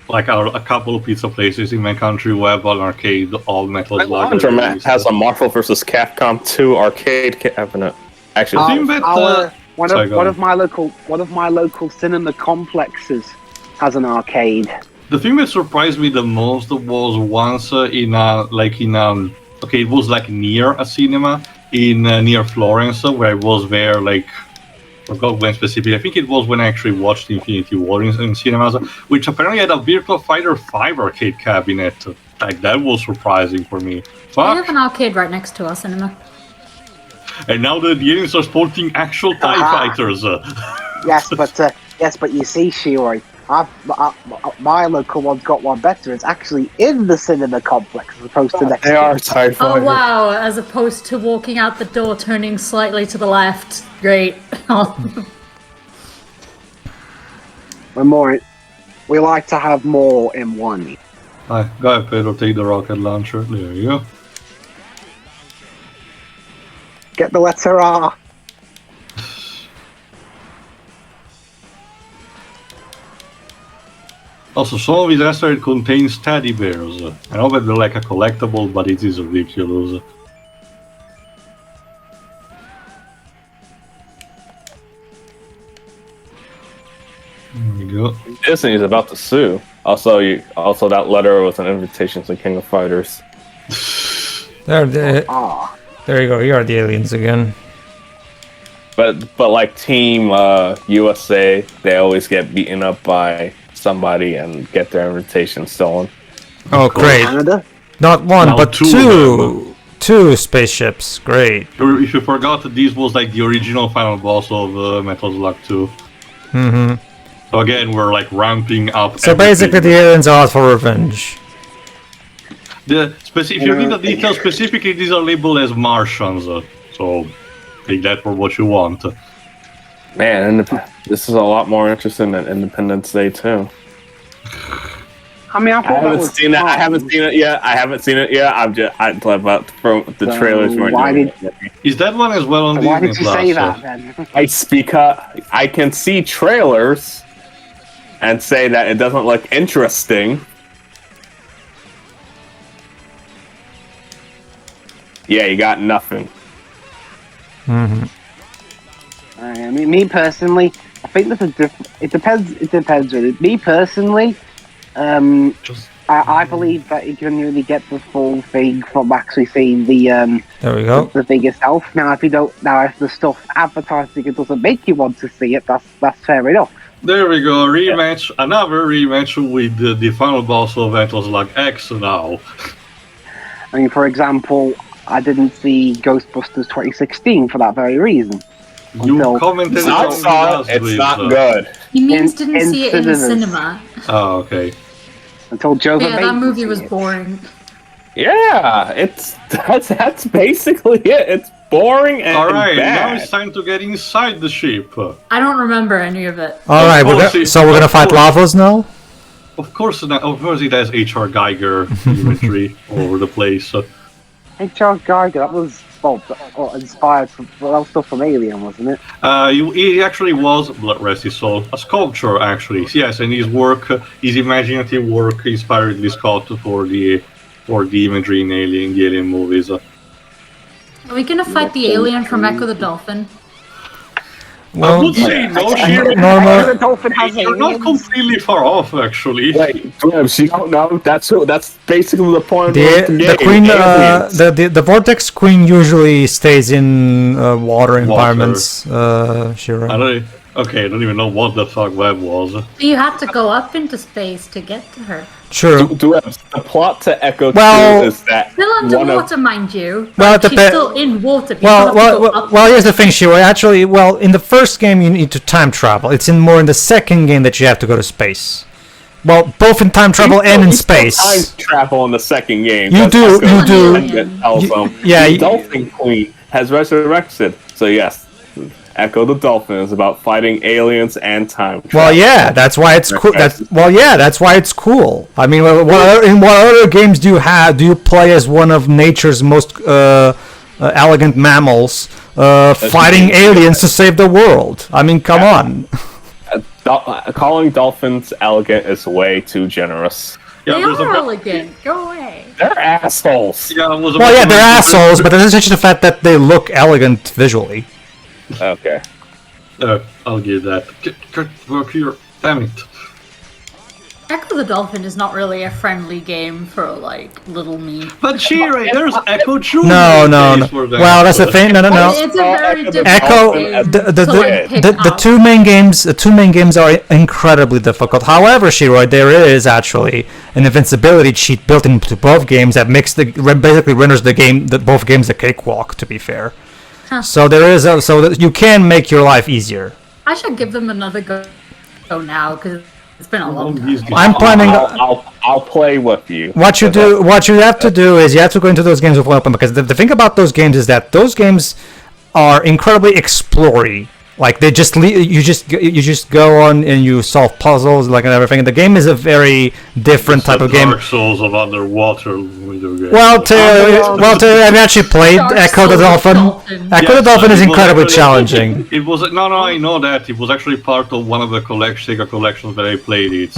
like a couple of pizza places in my country who have an arcade all Metal Slug. Laundromat has a Marvel vs. Capcom 2 arcade cabinet. Actually, one of my local cinema complexes has an arcade. The thing that surprised me the most was once it was like near a cinema in near Florence, where I was there like I forgot when specifically. I think it was when I actually watched Infinity War in cinemas, which apparently had a Virtua Fighter 5 arcade cabinet. Like that was surprising for me. We have an arcade right next to our cinema. And now the aliens are sporting actual TIE fighters. Yes, but you see, Shiori, my local one's got one better. It's actually in the cinema complex as opposed to next. They are TIE fighters. Oh wow! As opposed to walking out the door, turning slightly to the left. Great. We like to have more in one. Hi, go ahead, Pedro. Take the rocket launcher. There you go. Get the letter R. Also, some of his asteroid contains teddy bears. I know that they're like a collectible, but it is ridiculous. There we go. Disney is about to sue. Also, that letter was an invitation to King of Fighters. There you go. Here are the aliens again. But like Team USA, they always get beaten up by somebody and get their invitation stolen. Oh, great! Canada? Not one, Now but two of two. 2 spaceships. Great. If you forgot, this was like the original final boss of Metal Slug 2. Mm-hmm. So again, we're like ramping up. So basically, the aliens are out for revenge. If you need the details specifically, these are labeled as martians. So take that for what you want. Man, this is a lot more interesting than Independence Day 2. I mean, I haven't seen that. I haven't seen it yet. I'm about from the trailers. Is that one as well on Disney? Why did you Plus, say that then? I can see trailers and say that it doesn't look interesting. Yeah, you got nothing. Mm-hmm. I mean, me personally, I think there's a different. It depends really. Me personally, I believe that you can really get the full thing from actually seeing the There we go. the thing itself. Now, if the stuff advertising it doesn't make you want to see it, that's fair enough. There we go, rematch, another rematch with the final boss of Metal Slug X now. I mean, for example, I didn't see Ghostbusters 2016 for that very reason. You commented It's not good. He means didn't in see it in the cinemas. cinema. Oh, okay. Until Joseph. Yeah, that movie was boring. Yeah, that's basically it. It's boring and Alright, now bad. it's time to get inside the ship. I don't remember any of it. All right, so we're gonna fight lavas now. Of course it has H.R. Geiger imagery all over the place. H.R. Geiger, that was inspired from that was stuff from Alien, wasn't it? He actually was, blood rest his soul, a sculptor actually. Yes, and his work, his imaginative work, inspired Ridley Scott for the imagery in the Alien movies. Are we gonna fight the alien from Echo the Dolphin? I would say no, Shiro. The dolphin has You're not aliens. completely far off, actually. Wait, Glimpse, you don't know? That's basically the point of The queen, the vortex queen usually stays in water environments. Shiro. I don't even know what the fuck that was. You have to go up into space to get to her. True. The plot to Echo 2 Well- is that Still one underwater, of mind you. Well, But it she's depe- still in water. People have to go up. well, here's the thing, Shiro. Actually, in the first game you need to time travel. It's more in the second game that you have to go to space. Well, both in time travel and in You still space. time travel in the second game. You That's do, Echo you do. that tells them. yeah, the you- Dolphin Queen has resurrected. So yes, Echo the Dolphin is about fighting aliens and time travel. Well, yeah, that's why it's cool. That's why it's cool. I mean, in what other games do you play as one of nature's most elegant mammals, fighting aliens to save the world? I mean, come on. Calling dolphins elegant is way too generous. Yeah, They there's are a elegant. Go away. They're assholes. yeah, it was Well, yeah, they're assholes, but that's just the fact that they look elegant visually. Okay. I'll give that. Get work here. Damn it. Echo the Dolphin is not really a friendly game for, like, little me. But Shiro, there's Echo Jr. No. Well, that's the thing. No. It's a very difficult Echo, game the to, like, pick the up. two main games are incredibly difficult. However, Shiro, there is actually an invincibility cheat built into both games that basically renders both games a cakewalk. To be fair, so there is so that you can make your life easier. I should give them another go now, because it's been a long time. I'm planning. I'll play with you. What you have to do is you have to go into those games with one open, because the thing about those games is that those games are incredibly explory. Like they just you just go on and you solve puzzles and everything. And the game is a very different type of game. Dark Souls of underwater video game. Well, I've actually played Dark Echo the Souls Dolphin. Dolphin. Echo the Dolphin it is was incredibly actually- challenging. It was I know that it was actually part of one of the Sega collections that I played. It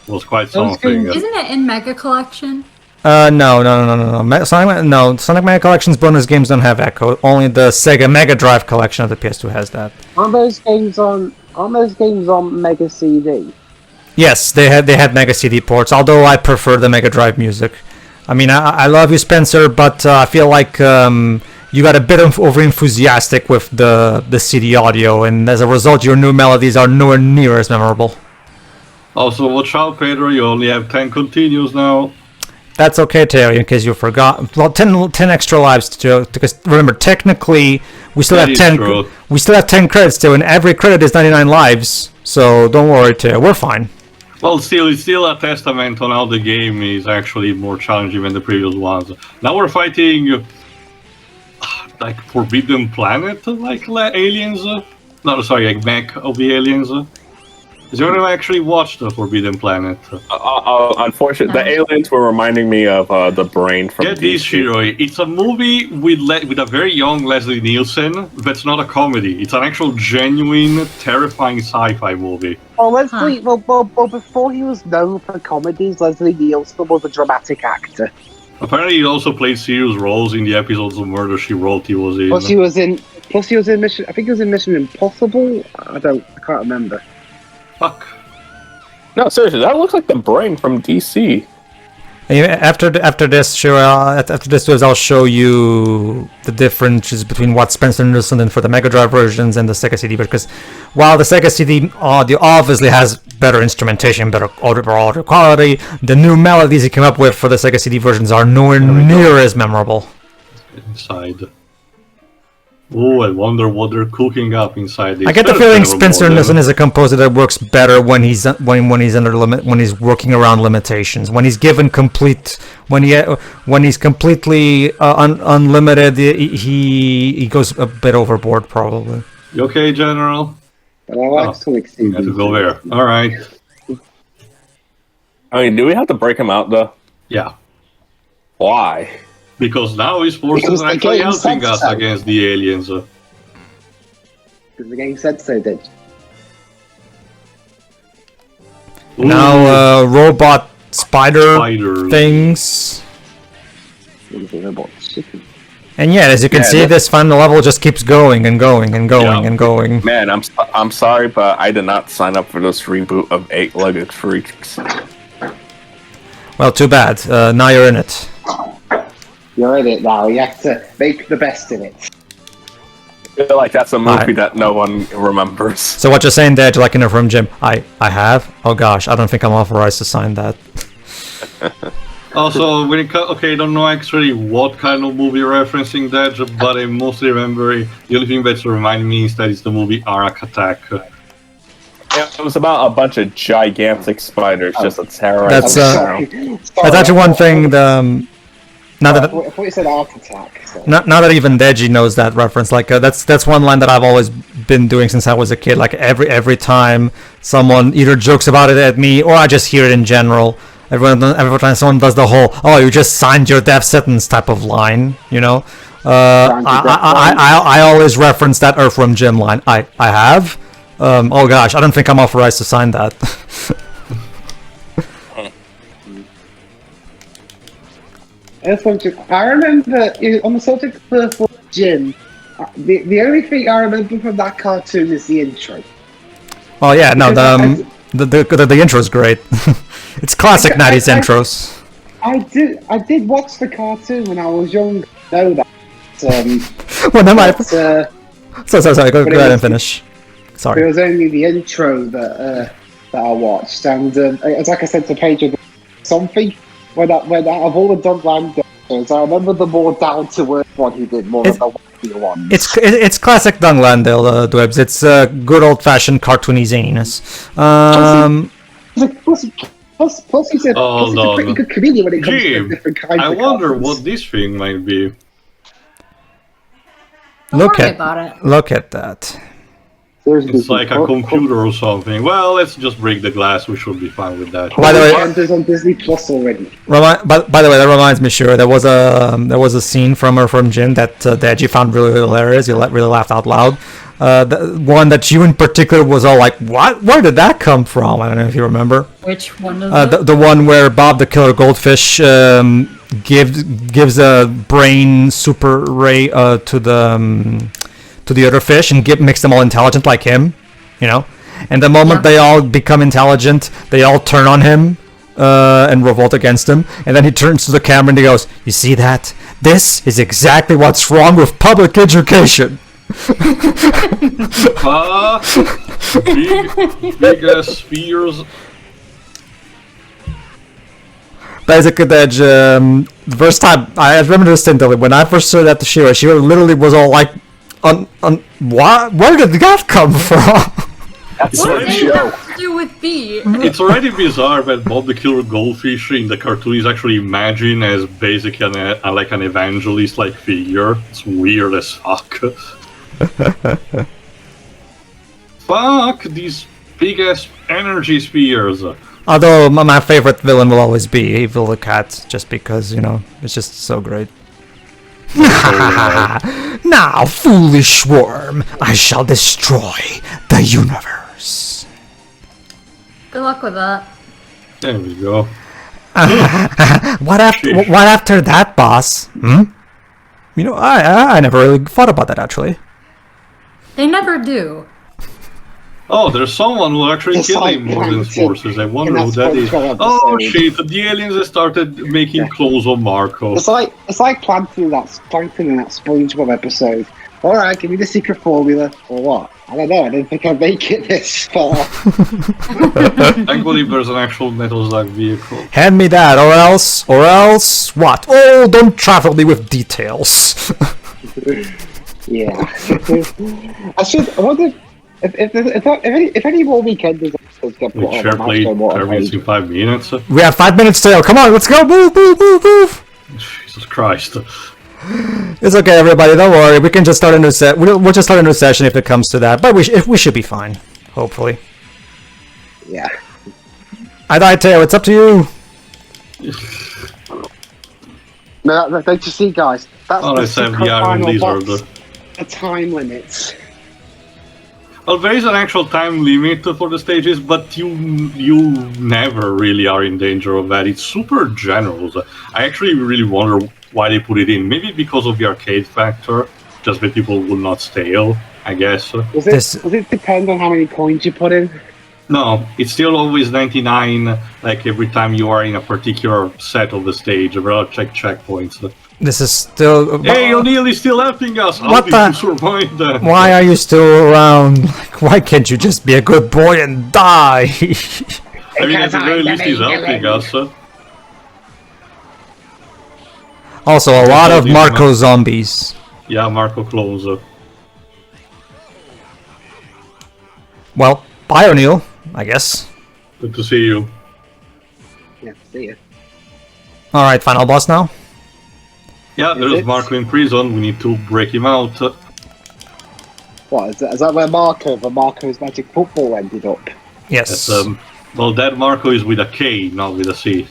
was quite something. Isn't it in Mega Collection? No. Sonic Mega Collection's bonus games don't have Echo. Only the Sega Mega Drive collection of the PS2 has that. Aren't those games on Mega CD? Yes, they had Mega CD ports. Although I prefer the Mega Drive music. I mean, I love you, Spencer, but I feel like you got a bit over enthusiastic with the CD audio, and as a result, your new melodies are nowhere near as memorable. Also, watch out, Pedro. You only have 10 continues now. That's okay, Teo, in case you forgot. Well, 10 extra lives to because remember, technically we still That have is 10. true. We still have 10 credits, Teo, and every credit is 99 lives. So don't worry, Teo. We're fine. Well, still, it's still a testament on how the game is actually more challenging than the previous ones. Now we're fighting like Forbidden Planet, like aliens. No, sorry, like mech of the aliens. Has anyone actually watched the Forbidden Planet? Unfortunately, the aliens were reminding me of the brain from Get this, DC. Shiroi. It's a movie with a very young Leslie Nielsen, that's not a comedy. It's an actual, genuine, terrifying sci-fi movie. Oh, well, before he was known for comedies, Leslie Nielsen was a dramatic actor. Apparently, he also played serious roles in the episodes of Murder, She Wrote he was in. Plus, he was in Mission. I think he was in Mission Impossible. I can't remember. Fuck. No, seriously, that looks like the brain from DC. After this, sure. After this, I'll show you the differences between what Spencer Nielsen did for the Mega Drive versions and the Sega CD. Because while the Sega CD audio obviously has better instrumentation, better audio quality, the new melodies he came up with for the Sega CD versions are nowhere near as memorable. Inside. Oh, I wonder what they're cooking up inside this. I get the feeling Spencer Nielsen is a composer that works better when he's under limit, when he's working around limitations. When he's given when he's completely unlimited, he goes a bit overboard probably. You okay, General? But I like to You exceed have to go there. All right. I mean, do we have to break him out though? Yeah. Why? Because now his forces Because are the actually game helping said us so. against the aliens. because the game said so, did. Now robot spider Spiders. things. It was a robot chicken. And yeah, as you can Yeah, see, that- this final level just keeps going and going and going Yeah. and going. Man, I'm sorry, but I did not sign up for this reboot of 8-Legged Freaks. Well, too bad. Now you're in it. You're in it now. You have to make the best of it. I feel like that's a movie Alright. that no one remembers. So what you're saying there, like in a room, Jim? I have. Oh gosh, I don't think I'm authorized to sign that. Also, when it okay, I don't know actually what kind of movie you're referencing that, but I mostly remember the only thing that's reminding me instead is the movie Arak Attack. It was about a bunch of gigantic spiders just a terror. That's, Sorry. That's actually one thing. Now I that thought you said Art Attack. So. now that even Deji knows that reference, like that's one line that I've always been doing since I was a kid. Like every time someone either jokes about it at me or I just hear it in general. Every time someone does the whole "oh, you just signed your death sentence" type of line, you know, I always reference that Earthworm Jim line. I have. Oh gosh, I don't think I'm authorized to sign that. I remember on the subject of Earthworm Jim. The only thing I remember from that cartoon is the intro. Oh yeah, no, Because the intro's great. It's classic I- 90s intros. I did watch the cartoon when I was young. Know that. Well, never mind. But, Sorry, go but ahead it and finish. it Sorry. was only the intro that I watched, and it's like I said to Pedro, something when out of all the Dunland episodes, I remember the more down to earth one he did more than the wacky one. It's classic Dung Landale, Dwebs. It's good old-fashioned cartoony zaniness. Plus he's a pretty good comedian when it comes to Jim, different kinds I of wonder cartoons. what this thing might be. Don't worry about it. Look at that. It's like a computer or something. Well, let's just break the glass. We should be fine with that. By the way, Panthers on Disney Plus already. by the way, that reminds me, sure, there was a scene from Jim that Deji found really hilarious. He really laughed out loud. The one that you in particular was all like, "What? Where did that come from?" I don't know if you remember. Which one of them? The one where Bob the Killer Goldfish gives a brain super ray to the other fish and makes them all intelligent like him, you know. And the moment they all become intelligent, they all turn on him and revolt against him. And then he turns to the camera and he goes, "You see that? This is exactly what's wrong with public education." Big spheres. Basically, the first time I remember distinctly when I first saw that to Shira, she literally was all like, where did that come from?" That's What what does show. that have to do with B? It's already bizarre that Bob the Killer Goldfish in the cartoon is actually imagined as basically like an evangelist-like figure. It's weird as fuck. Fuck these big-ass energy spheres. Although my favorite villain will always be Evil the Cat, just because, it's just so great. Now, foolish worm, I shall destroy the universe. Good luck with that. There we go. What after that, boss? I never really thought about that, actually. They never do. Oh, there's someone who actually It's killed like Morgan's Plankton forces. I wonder in who that that is. SpongeBob Oh episode. shit, the aliens have started making clothes on Marco. It's like Plankton in that SpongeBob episode. All right, give me the secret formula or what? I don't know. I didn't think I'd make it this far. Thankfully, there's an actual Metal Slug vehicle. Hand me that, or else what? Oh, don't travel me with details. Yeah. I wonder if any more weekenders get We put on, share I might played go more Terrorists in 5 minutes. We have 5 minutes still. Come on, let's go. Move. Jesus Christ. It's okay, everybody. Don't worry. We can just start a new set. We'll just start a new session if it comes to that. But we should be fine, hopefully. Yeah. I died, Teo. It's up to you. No, don't you see, guys? That's Oh, the let's have secret the Iron final Lizard. boss. The time limits. Well, there is an actual time limit for the stages, but you never really are in danger of that. It's super generous. I actually really wonder why they put it in. Maybe because of the arcade factor, just that people will not stale, I guess. Does it depend on how many coins you put in? No, it's still always 99, like every time you are in a particular set of the stage. There are checkpoints. This is still. Hey, O'Neill is still helping us! How What did the- you survive that? Why are you still around? Like, why can't you just be a good boy and die? I mean, at the very least, he's helping us. Also, a lot of Marco zombies. Yeah, Marco clones. Well, bye, O'Neill. I guess. Good to see you. Yeah, see ya. All right, final boss now. Yeah, there's it? Marco in prison. We need to break him out. What, is that where Marco's Magic Football ended up? Yes. Well, that Marco is with a K, not with a C.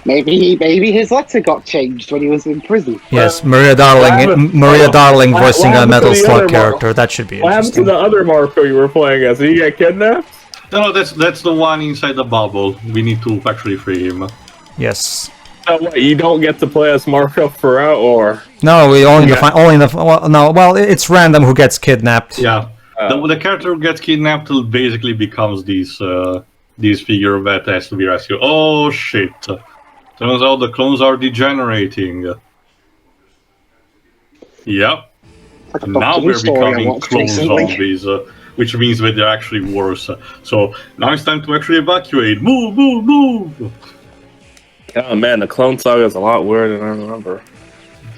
Maybe his letter got changed when he was in prison. Yes, Maria Darling voicing a happened to Metal the Slug other character. That should be What happened to interesting. the other Marco you were playing as? Did he get kidnapped? No, that's the one inside the bubble. We need to actually free him. Yes. What, you don't get to play as Marco throughout, or? No, we it's random who gets kidnapped. Yeah, the character who gets kidnapped basically becomes this figure that has to be rescued. Oh shit! Turns out the clones are degenerating. Yep. Like a And now Doctor Who we're story I becoming watched clone recently. zombies, which means that they're actually worse. So now it's time to actually evacuate. Move! Oh man, the Clone Saga is a lot weirder than I remember.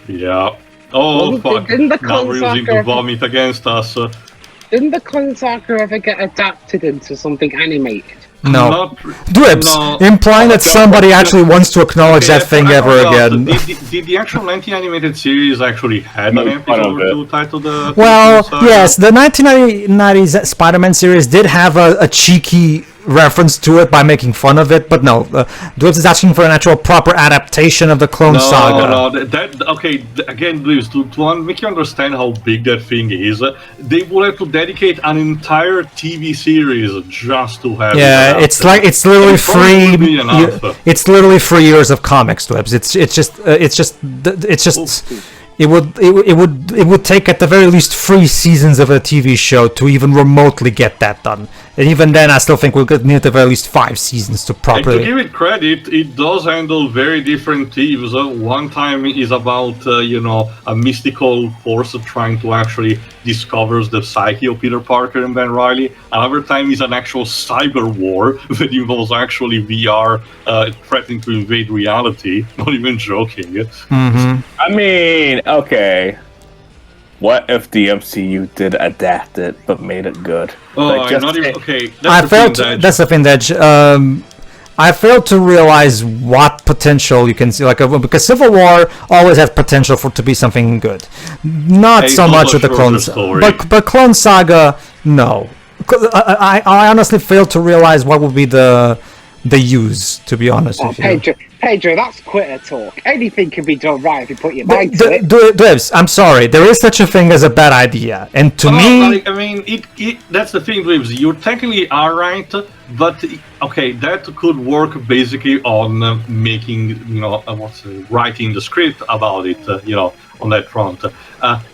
Yeah. Oh Well, fuck! didn't the Now we're using the Clone Saga- vomit against us. Didn't the Clone Saga ever get adapted into something animated? No. Not, Drips, no. implying that somebody actually wants to acknowledge that thing I ever forgot. again. Did the actual 19animated series actually had an Make fun episode of or it. two titled the Well, Saga? yes, the 1990s Spider-Man series did have a cheeky reference to it by making fun of it, but no, Dwebs is asking for an actual proper adaptation of the Clone Saga. No, again, Dwebs, to make you understand how big that thing is, they would have to dedicate an entire TV series just to have Yeah, it adapted. it's literally It probably would be free. enough. It's literally 3 years of comics, Dwebs. It would take at the very least 3 seasons of a TV show to even remotely get that done. And even then, I still think we'll need to have at least 5 seasons to And properly... to give it credit, it does handle very different themes. One time is about, a mystical force trying to actually discover the psyche of Peter Parker and Ben Reilly. Another time is an actual cyber war that involves actually VR threatening to invade reality. Not even joking. Mm-hmm. I mean, okay. What if the MCU did adapt it but made it good? Oh, Like, just not even... say- Okay, I failed. That's the thing, Dej. I failed to realize what potential you can see. Because Civil War always had potential to be something good. Not so much with the Clone Saga, but Clone Saga, no. I honestly failed to realize what would be the use. To be honest with you. Pedro, that's quitter talk. Anything can be done right if you put your mind to it. Dwebs, I'm sorry. There is such a thing as a bad idea, and to me, that's the thing, Dwebs. You technically are right, but okay, that could work basically on making, writing the script about it, on that front.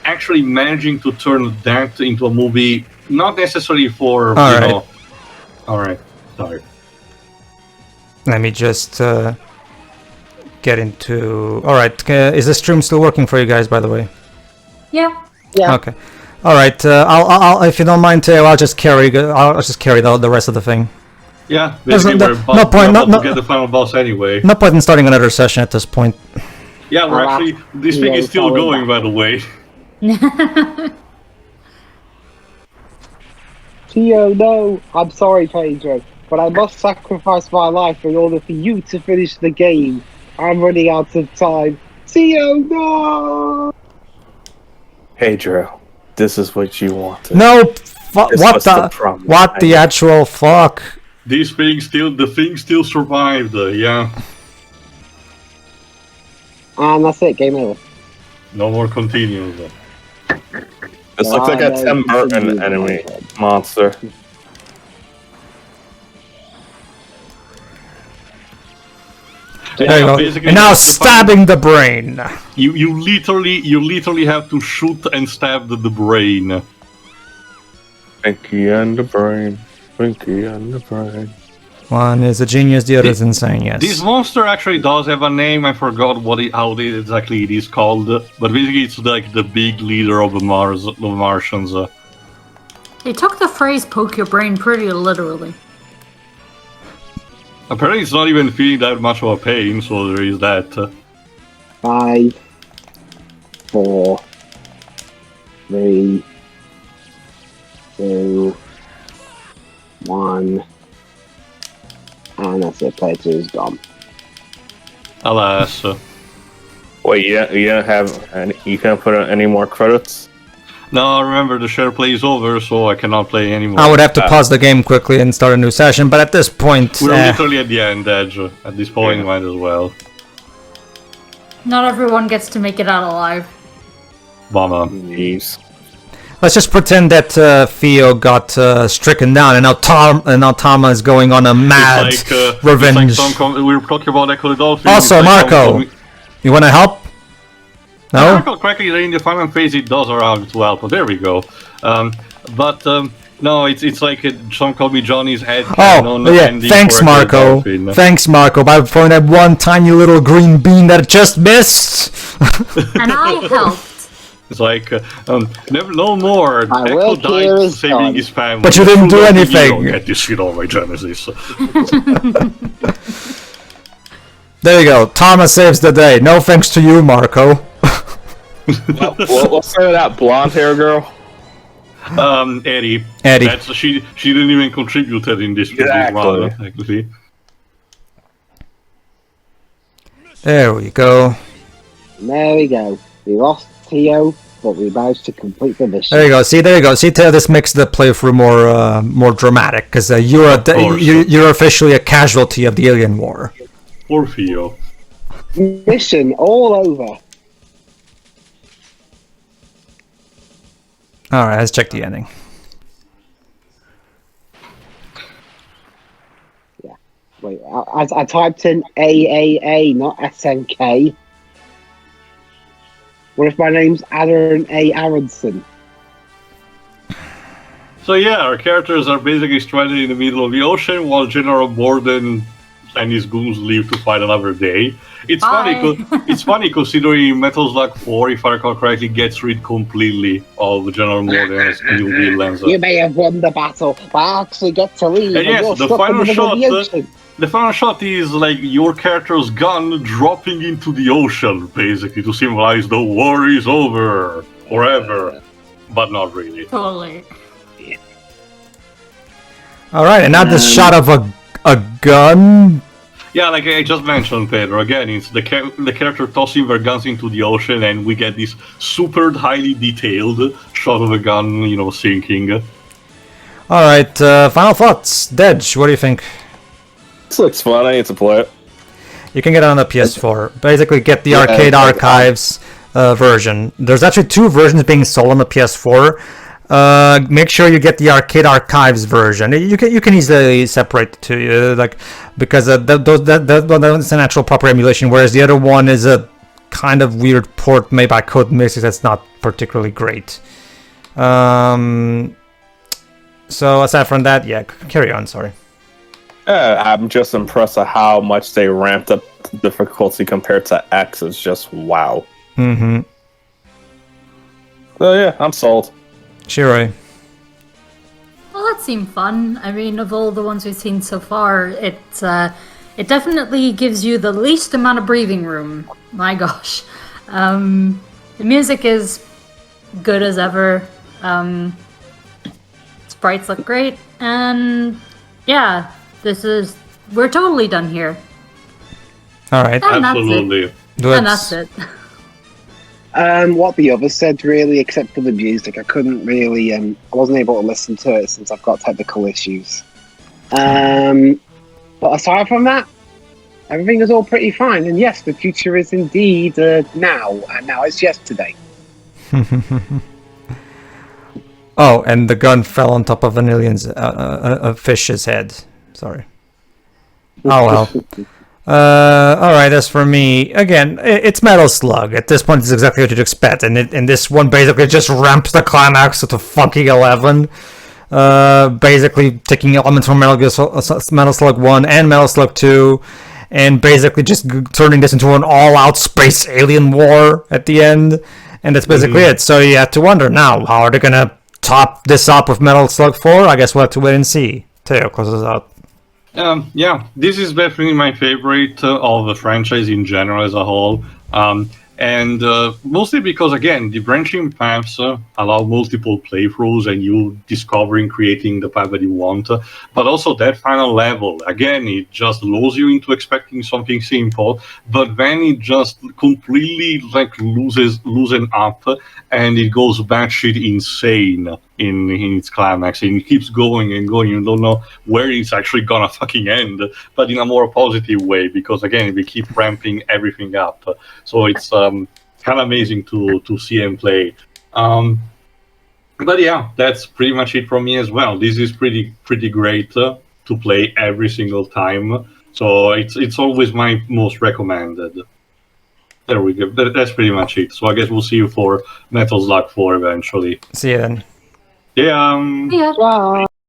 Actually managing to turn that into a movie, not necessarily for, All right, sorry. Let me just get into. All right, is the stream still working for you guys? By the way. Yeah. Yeah. Okay. All right. I'll if you don't mind, Teo, I'll just carry the rest of the thing. Yeah, There's basically no point. to get the final boss anyway. No point in starting another session at this point. Yeah, we're actually this thing is still going, by the way. Teo, no. I'm sorry, Pedro, but I must sacrifice my life in order for you to finish the game. I'm running out of time. Teo, no. Pedro, this is what you wanted. No. What the the actual fuck? The thing still survived. Yeah. And that's it. Game over. No more continues. This looks like a Tim Burton enemy monster. There you go. And now stabbing the brain. You literally have to shoot and stab the brain. Pinky and the brain. Pinky and the brain. One is a genius, the other is insane. Yes. This monster actually does have a name. I forgot how exactly it is called. But basically, it's like the big leader of the Martians. They took the phrase "poke your brain" pretty literally. Apparently, it's not even feeling that much of a pain, so there is that. 5, 4, 3, 2, 1, and that's it. Player 2 is gone. Alas. Wait, you don't have any, you can't put any more credits? No, remember the share play is over, so I cannot play anymore. I would have to pause the game quickly and start a new session, but at this point... We're literally at the end, Edge. At this point, might as well. Not everyone gets to make it out alive. Bummer. Jeez. Let's just pretend that Theo got stricken down, and now Tama is going on a mad revenge. We were talking about Echo the Dolphin. Also, Marco, you want to help? No? If I recall correctly, in the final phase it does allow to help, but there we go. No, it's like some call me Johnny's head. Thanks, Marco. Thanks, Marco, by throwing that one tiny little green bean that just missed. And I helped. It's like, no more. My Echo work here died is saving done. his family. But you didn't do anything. You don't get this shit on my Genesis. There you go. Thomas saves the day. No thanks to you, Marco. We'll say that blonde hair girl. Eddie. She didn't even contribute in this round, actually. There we go. There we go. We lost Teo, but we managed to complete the mission. There you go. See, Teo, this makes the playthrough more dramatic because you're officially a casualty of the alien war. Poor Theo. Mission all over. Alright, let's check the ending. Yeah. Wait, I typed in AAA, not SNK. What if my name's Aaron A. Aronson? So yeah, our characters are basically stranded in the middle of the ocean while General Borden and his goons leave to fight another day. It's funny considering Metal Slug 4, if I recall correctly, gets rid completely of General Borden's new villains. You may have won the battle, but I actually get to leave. And yes, you're the stuck in final middle of shot. the ocean. The final shot is like your character's gun dropping into the ocean, basically, to symbolize the war is over forever, but not really. Totally. All right, and now this shot of a gun. Yeah, like I just mentioned, Pedro. Again, it's the character tossing their guns into the ocean, and we get this super highly detailed shot of a gun, sinking. All right, final thoughts. Dej, what do you think? This looks fun. I need to play it. You can get it on the PS4. Basically, get the Arcade Archives version. There's actually 2 versions being sold on the PS4. Make sure you get the Arcade Archives version. You can easily separate the two, because that's an actual proper emulation, whereas the other one is a kind of weird port made by Codemasters that's not particularly great. So aside from that, yeah, carry on. Sorry. I'm just impressed at how much they ramped up the difficulty compared to X. It's just wow. Mm-hmm. So yeah, I'm sold. Shiroi. Well, that seemed fun. I mean, of all the ones we've seen so far, it definitely gives you the least amount of breathing room. My gosh. The music is good as ever. Sprites look great. And yeah, we're totally done here. All right. And Absolutely. That's it. What the others said, really, except for the music, I couldn't really. I wasn't able to listen to it since I've got technical issues. But aside from that, everything is all pretty fine. And yes, the future is indeed now, and now it's yesterday. Oh, and the gun fell on top of a fish's head. Sorry. Oh well. Alright, as for me, again, it's Metal Slug. At this point, it's exactly what you'd expect, and this one basically just ramps the climax to fucking 11. Basically taking elements from Metal Slug 1 and Metal Slug 2, and basically just turning this into an all-out space alien war at the end, and that's basically it. So you have to wonder now, how are they gonna top this up with Metal Slug 4? I guess we'll have to wait and see. Teo, close us out. Yeah, this is definitely my favorite of the franchise in general as a whole. And mostly because, again, the branching paths allow multiple playthroughs and you discovering, creating the path that you want. But also that final level, again, it just lures you into expecting something simple, but then it just completely loosen up and it goes batshit insane in its climax, and it keeps going and going. You don't know where it's actually gonna fucking end, but in a more positive way, because again, we keep ramping everything up. So it's kind of amazing to see and play. But yeah, that's pretty much it from me as well. This is pretty great to play every single time. So it's always my most recommended. There we go. That's pretty much it. So I guess we'll see you for Metal Slug 4 eventually. See you then. Yeah. Yeah.